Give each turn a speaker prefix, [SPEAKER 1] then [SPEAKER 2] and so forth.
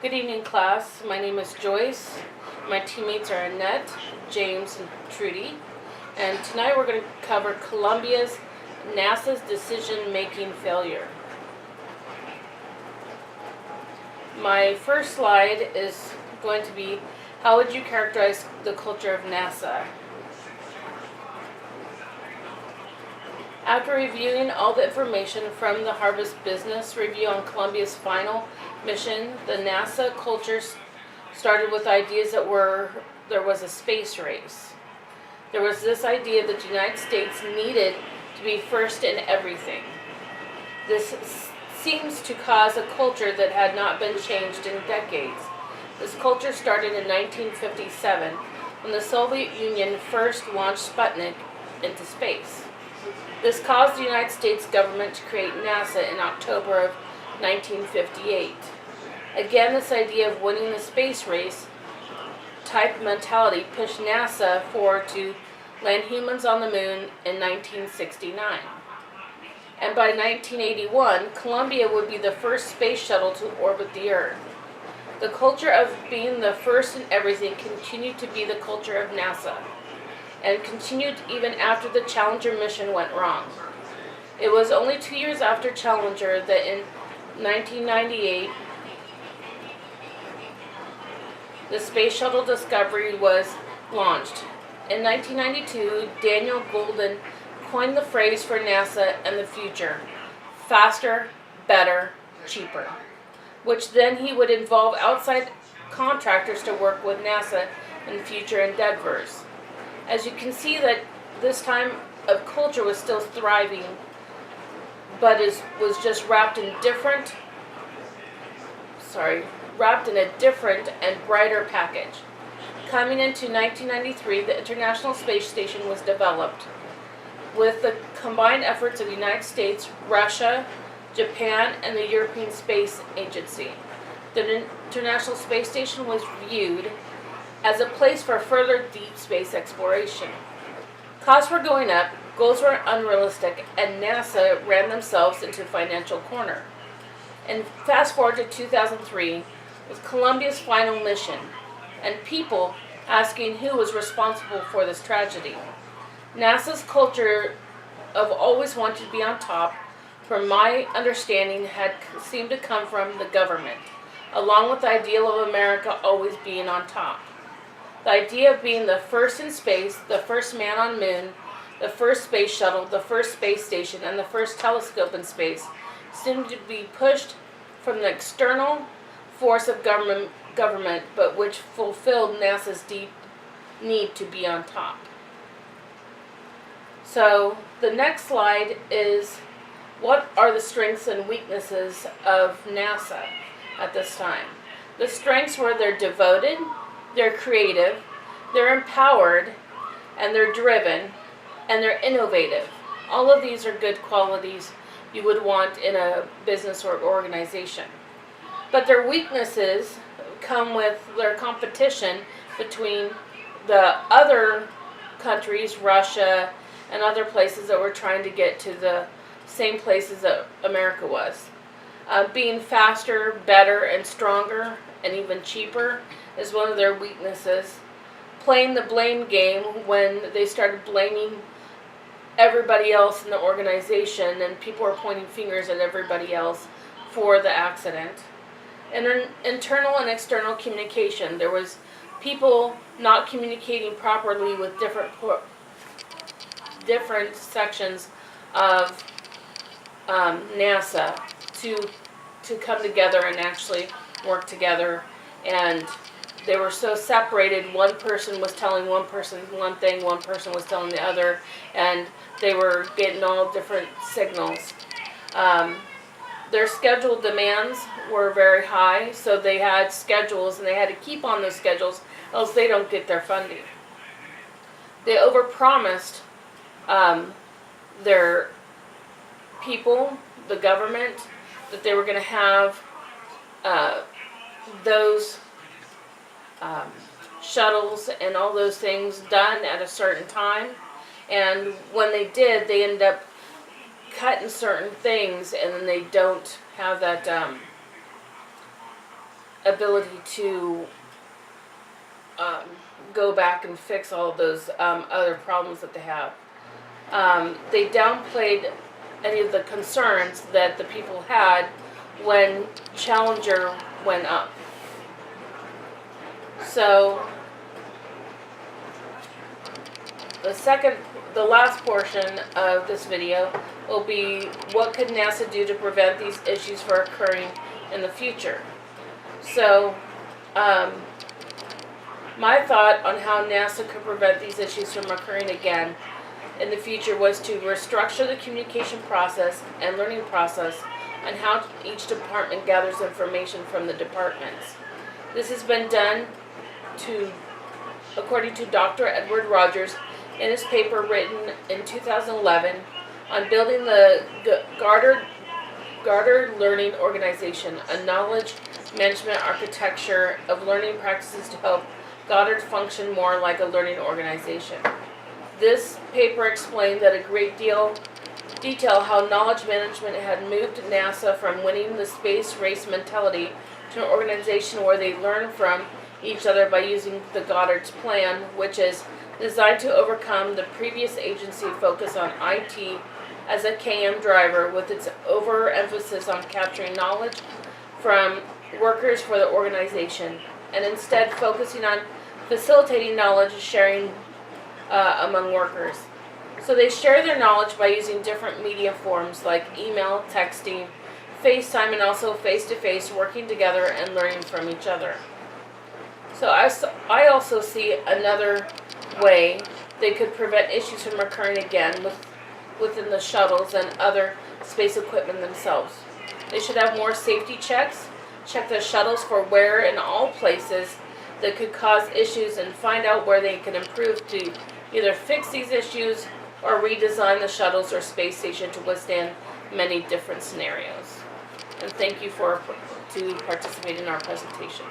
[SPEAKER 1] Good evening, class. My name is Joyce. My teammates are Annette, James, and Trudy. And tonight we're going to cover NASA's decision-making failure. My first slide is going to be, how would you characterize the culture of NASA? After reviewing all the information from the Harvard Business Review on Columbia's final mission, the NASA culture started with ideas that there was a space race. There was this idea that the United States needed to be first in everything. This seems to cause a culture that had not been changed in decades. This culture started in 1957 when the Soviet Union first launched Sputnik into space. This caused the United States government to create NASA in October of 1958. Again, this idea of winning the space race type mentality pushed NASA forward to land humans on the moon in 1969. And by 1981, Columbia would be the first space shuttle to orbit the Earth. The culture of being the first in everything continued to be the culture of NASA, and continued even after the Challenger mission went wrong. It was only 2 years after Challenger that in 1998, the Space Shuttle Discovery was launched. In 1992, Daniel Goldin coined the phrase for NASA and the future: faster, better, cheaper, which then he would involve outside contractors to work with NASA in future endeavors. As you can see that this time of culture was still thriving, but was just wrapped in a different and brighter package. Coming into 1993, the International Space Station was developed. With the combined efforts of the United States, Russia, Japan, and the European Space Agency, the International Space Station was viewed as a place for further deep space exploration. Costs were going up, goals were unrealistic, and NASA ran themselves into a financial corner. And fast forward to 2003, with Columbia's final mission, and people asking who was responsible for this tragedy. NASA's culture of always wanting to be on top, from my understanding, had seemed to come from the government, along with the ideal of America always being on top. The idea of being the first in space, the first man on moon, the first space shuttle, the first space station, and the first telescope in space seemed to be pushed from the external force of government, but which fulfilled NASA's deep need to be on top. So the next slide is, what are the strengths and weaknesses of NASA at this time? The strengths were they're devoted, they're creative, they're empowered, and they're driven, and they're innovative. All of these are good qualities you would want in a business or organization. But their weaknesses come with their competition between the other countries, Russia, and other places that were trying to get to the same places that America was. Being faster, better, and stronger, and even cheaper is one of their weaknesses. Playing the blame game when they started blaming everybody else in the organization, and people were pointing fingers at everybody else for the accident. And then internal and external communication. There was people not communicating properly with different sections of NASA to come together and actually work together. And they were so separated. One person was telling one person one thing, one person was telling the other, and they were getting all different signals. Their schedule demands were very high, so they had schedules and they had to keep on those schedules, else they don't get their funding. They overpromised their people, the government, that they were going to have those shuttles and all those things done at a certain time. And when they did, they ended up cutting certain things, and then they don't have that ability to go back and fix all of those other problems that they have. They downplayed any of the concerns that the people had when Challenger went up. So the last portion of this video will be what could NASA do to prevent these issues from occurring in the future. So, my thought on how NASA could prevent these issues from occurring again in the future was to restructure the communication process and learning process on how each department gathers information from the departments. This has been done according to Dr. Edward Rogers in his paper written in 2011 on building the Goddard Learning Organization, a knowledge management architecture of learning practices to help Goddard function more like a learning organization. This paper explained that a great detail how knowledge management had moved NASA from winning the space race mentality to an organization where they learn from each other by using the Goddard's plan, which is designed to overcome the previous agency focus on IT as a KM driver with its overemphasis on capturing knowledge from workers for the organization, and instead focusing on facilitating knowledge sharing among workers. So they share their knowledge by using different media forms like email, texting, FaceTime, and also face-to-face, working together and learning from each other. So I also see another way they could prevent issues from occurring again within the shuttles and other space equipment themselves. They should have more safety checks, check the shuttles for where in all places that could cause issues, and find out where they can improve to either fix these issues or redesign the shuttles or space station to withstand many different scenarios. And thank you to participate in our presentation.